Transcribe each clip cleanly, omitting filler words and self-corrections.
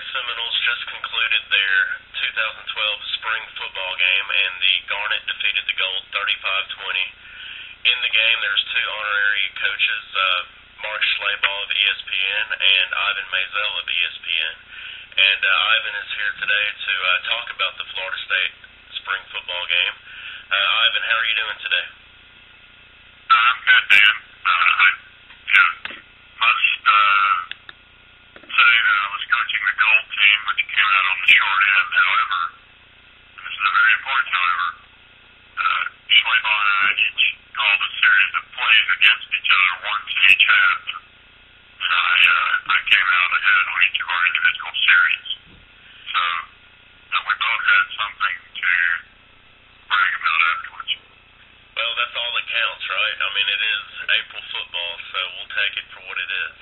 Seminoles just concluded their 2012 spring football game, and the Garnet defeated the Gold 35-20. In the game, there's two honorary coaches, Mark Schlabach of ESPN and Ivan Maisel of ESPN. And Ivan is here today to talk about the Florida State spring football game. Ivan, how are you doing today? I'm good, Dan. I must say that I was coaching the Gold team, which came out on the short end. However, and this is a very important however, Schlabach and I each called a series of plays against each other, once in each half. And I came out ahead on each of our individual series. So we both had something to brag about afterwards. Well, that's all that counts, right? I mean, it is April football, so we'll take it for what it is.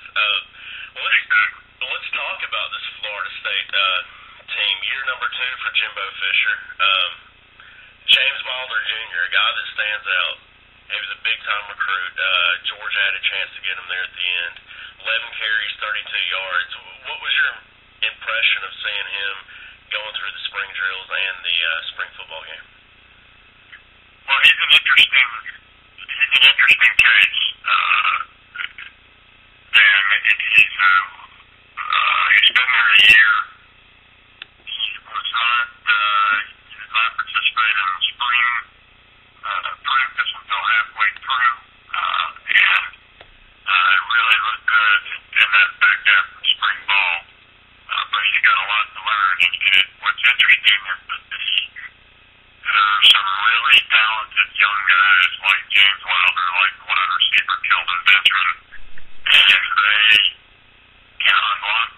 Let's talk about this Florida State team. Year number 2 for Jimbo Fisher. James Wilder Jr., a guy that stands out. He was a big-time recruit. Georgia had a chance to get him there at the end. 11 carries, 32 yards. What was your impression of seeing him going through the spring drills and the spring football game? Well, he's an interesting case. Dan, he's been there a year. He did not participate in the spring practice until halfway through, and it really looked good in that back half of spring ball. But he's got a lot to learn. What's interesting is that there are some really talented young guys like James Wilder, like wide receiver Kelvin Benjamin, and if they can unlock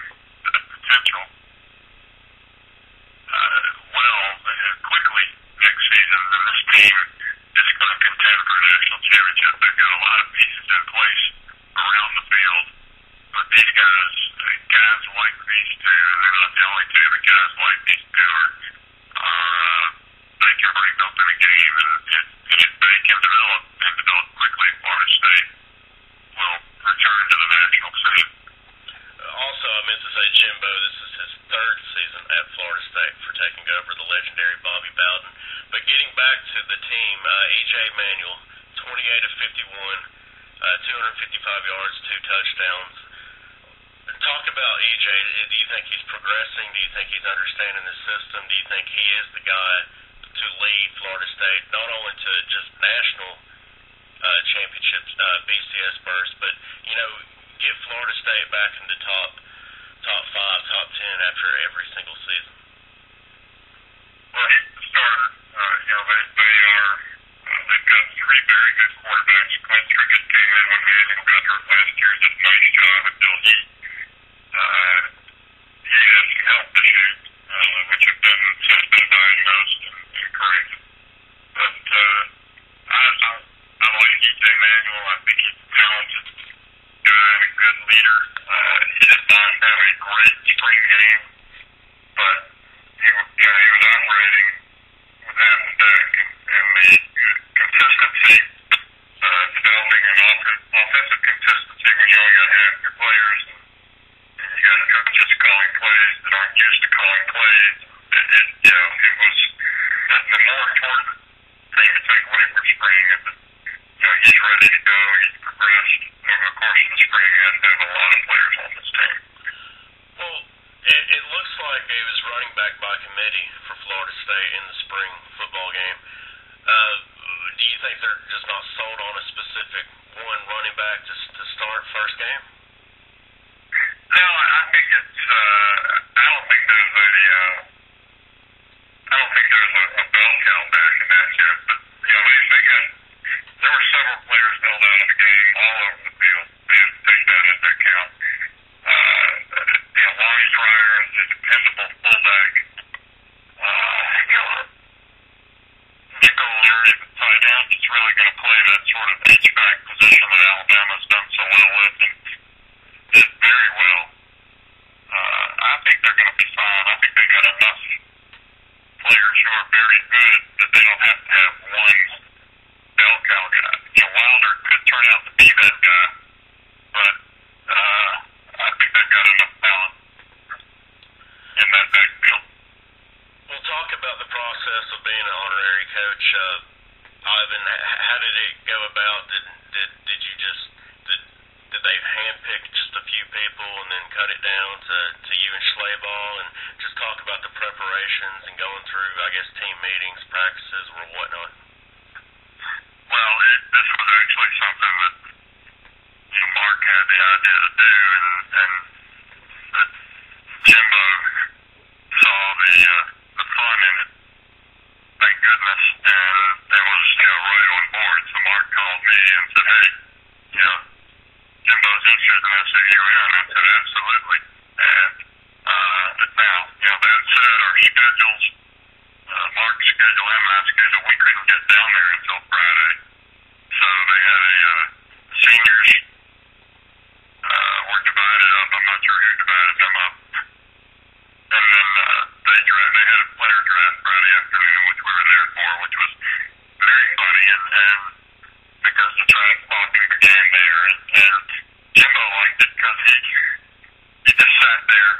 that potential quickly next season, then this team is going to contend for a national championship. They've got a lot of pieces in place around the field, but these guys like these two, and they're not the only two, but guys like these two are they can bring up in a game, and if they can develop quickly, Florida State will return to the national scene. Also, I meant to say Jimbo, this is his 3rd season at Florida State for taking over the legendary Bobby Bowden. But getting back to the team, E.J. Manuel, 28 of 51, 255 yards, 2 touchdowns. Talk about E.J. Do you think he's progressing? Do you think he's understanding the system? Do you think he is the guy to lead Florida State, not only to just national championships, BCS burst, but, get Florida State back in the top 5, top 10 after every single season? Well, he's the starter. They've got 3 very good quarterbacks. Clint Trickett came in when Manuel got hurt last year, did a nice job until he had some health issues, which have been since been diagnosed and corrected. But I like E.J. Manuel. I think he's a talented guy and a good leader. He did not have a great spring game, but he was operating with half the deck, and the consistency, developing an offensive consistency when you only got half your players, and you got coaches calling plays that aren't used to calling plays. It was the more important thing to take away from spring is that he's ready to go. He's progressed over the course of the spring, and have a lot of players on this team. Well, it looks like he was running back by committee for Florida State in the spring football game. Do you think they're just not sold on a specific one running back to start first game? No, I think it's. I don't think there's a bell count back in that yet. But they got. There were several players held out of the game all over the field. They had to take that into account. Lonnie Fryer is a dependable fullback. people and then cut it down to you and Schlaball, and just talk about the preparations and going through, I guess, team meetings, practices, or whatnot. Well, this was actually something that Mark had the idea to do, and that Jimbo saw the fun in it. Thank goodness, and was right on board. So Mark called me and said, "Hey, Jimbo's interested in this. Are you in?" I said, "Absolutely." And now, that said, our schedules, Mark's schedule and my schedule, we couldn't get down there until Friday. So they had seniors were divided up. I'm not sure who divided them up. And then they had a player draft Friday afternoon, which we were there for, which was very funny, and because the trash talking began there, and Jimbo liked it because he just sat there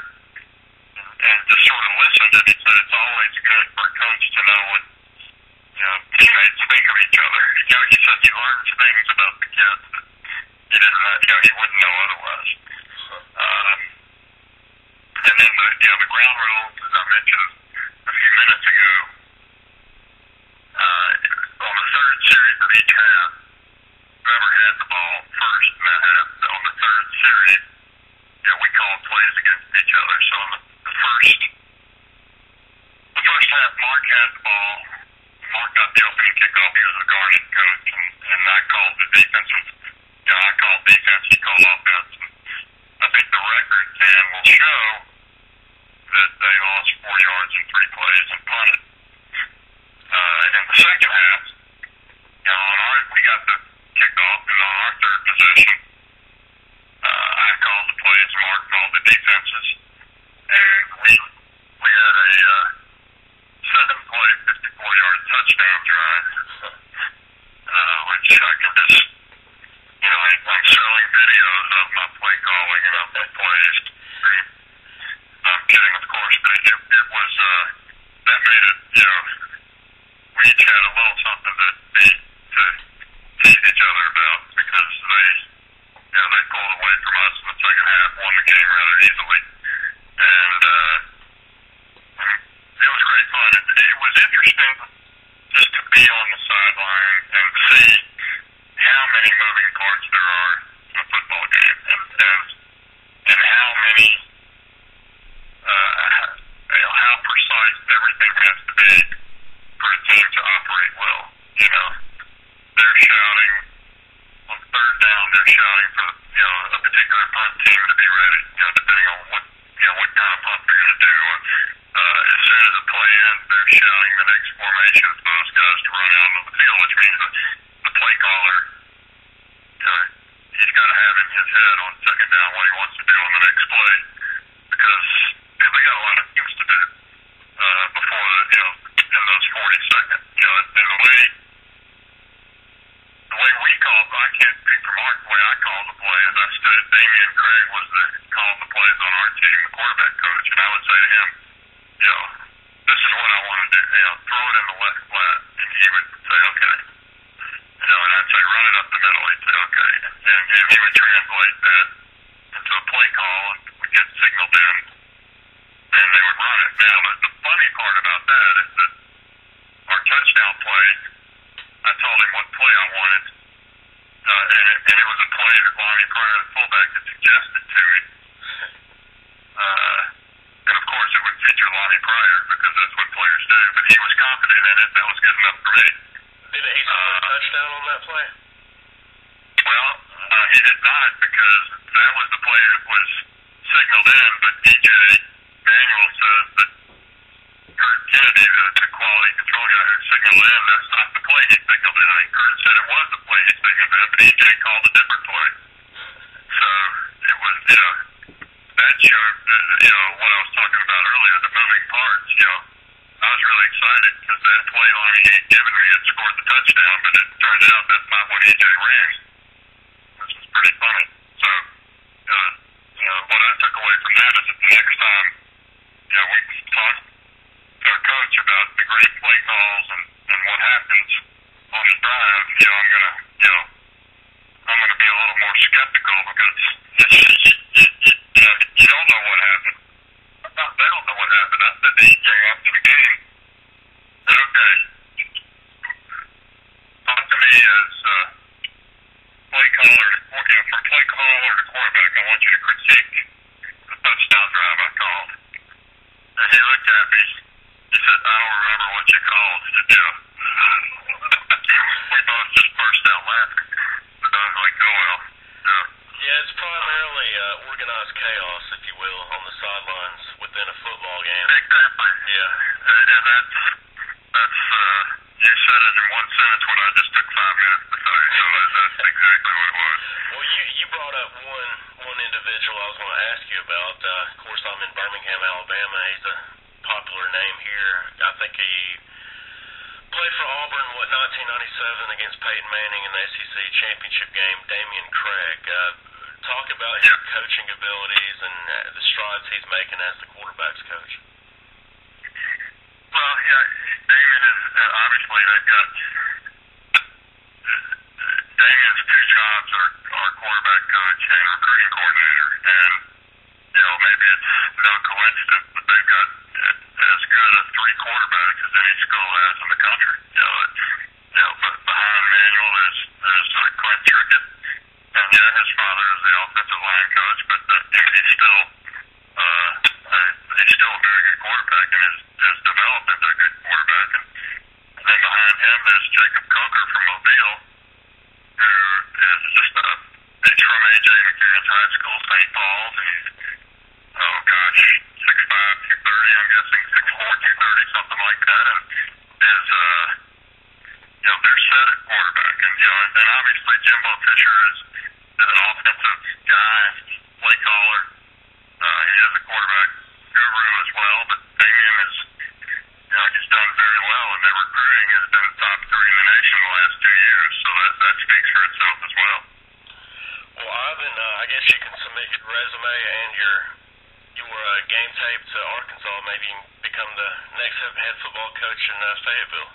and just sort of listened, and he said it's always good for a coach to know what teammates think of each other. He said he learns things about the kids that he didn't, he wouldn't know otherwise. And then the ground rules, as I mentioned a few minutes ago, on the third series of each half, whoever had the ball first in that half, on the third series, we called plays against each other. So on the first half, Mark had the ball. Mark got the opening kickoff. He was a guarded coach, and I called the defense. I called defense. He called offense. I think the record, Dan, will show that they lost 4 yards in 3 plays and punted. In the second half, we got the kickoff, and on our third possession, I called the plays, Mark called the defenses, and we had a 7-play, 54-yard touchdown drive, which I can just, I'm selling videos of my play calling and of the plays. I'm kidding, of course, but it was, that made it, we each had a little something to tease each other about, because they pulled away from us in the second half, won the game rather easily, and it was great fun. It was interesting just to be on the sideline and see how many moving parts there are in a football game, and how many, how precise everything has to be for a team to operate well. They're shouting on third down. They're shouting for a particular punt team to be ready. Depending on what kind of punt they're going to do. As soon as the play ends, they're shouting the next formation for those guys to run out on the field, which means the play caller, he's got to have in his head on second down what he wants to do on the next play, because they got a lot of things to do before in those 40 seconds. And the way we called, I can't speak for Mark, the way I called the play is I stood, Damian Craig was called the plays on our team, the quarterback coach, and I would say to him, this is what I want to do, throw it in the left flat, and he would say, okay. And I'd say, run it up the middle, he'd say, okay. And he would translate that into a play call, and we'd get signaled in, and they would run it. Now, the funny part about that is that our touchdown play, I told him what play I wanted, and it was a play that Lonnie Pryor, the fullback, had suggested to me. And of course, it would feature Lonnie Pryor, because that's what players do. But he was confident in it. That was good enough for me. Did he score a touchdown on that play? Well, he did not, because that was the play that was signaled in. But DJ Manuel says that Kurt Kennedy, the quality control guy who signaled in, that's not the play he signaled in. I think Kurt said it was the play he signaled in, but DJ called a different play. So it was, that showed, what I was talking about earlier, the moving parts. I was really excited because that play Lonnie had given me had scored the touchdown, but it turned out that's not what EJ ran, which was pretty funny. So, what I took away from that is that the next time, we talked to our coach about the great play calls and what happens on the drive. I'm gonna be a little more skeptical, because sidelines within a football game. Exactly. Yeah. And that's you said it in one sentence when I just took 5 minutes to say. So that's exactly what it was. Well, you brought up one individual I was going to ask you about. Of course, I'm in Birmingham, Alabama. He's a popular name here. I think he played for Auburn, 1997 against Peyton Manning in the SEC championship game. Damian Craig. Talk about his coaching abilities and the strides he's making as the quarterback's coach. Well, yeah, Damien is obviously they've got Damien's two jobs are quarterback coach and recruiting coordinator, and maybe it's no coincidence, but they've got as good as 3 quarterbacks as any school has in the country. But behind Manuel there's Clint Trickett, and his father is the offensive line coach, but he's still a very good quarterback and has developed into a good quarterback. And then behind him there's Jacob Coker from Mobile, who is just he's from A.J. McCarron's high school, St. Paul's, and he's 6'5", 230, I'm guessing 6'4", 230, something like that, and is they're set at quarterback, and then obviously Jimbo Fisher is an offensive guy, play caller. He is a quarterback guru as well, but Damien is he's done very well, and their recruiting has been top 3 in the nation the last 2 years, so that speaks for itself as well. Well, Ivan, I guess you can submit your resume and your game tape to Arkansas. Maybe you can become the next head football coach in Fayetteville.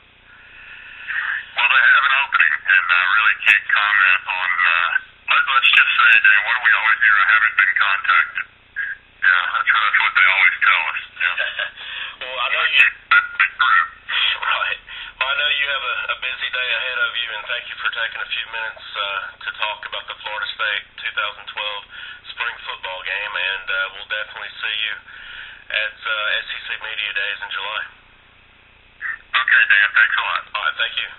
Well, they have an opening, and I really can't comment on. Let's just say, Dan, what do we always hear? I haven't been contacted. Yeah, that's what they always tell us. Yeah. Well, I know you. That's true. Right. Well, I know you have a busy day ahead of you, and thank you for taking a few minutes to talk about the Florida State 2012 spring football game, and we'll definitely see you at SEC Media Days in July. Okay, Dan. Thanks a lot. All right. Thank you.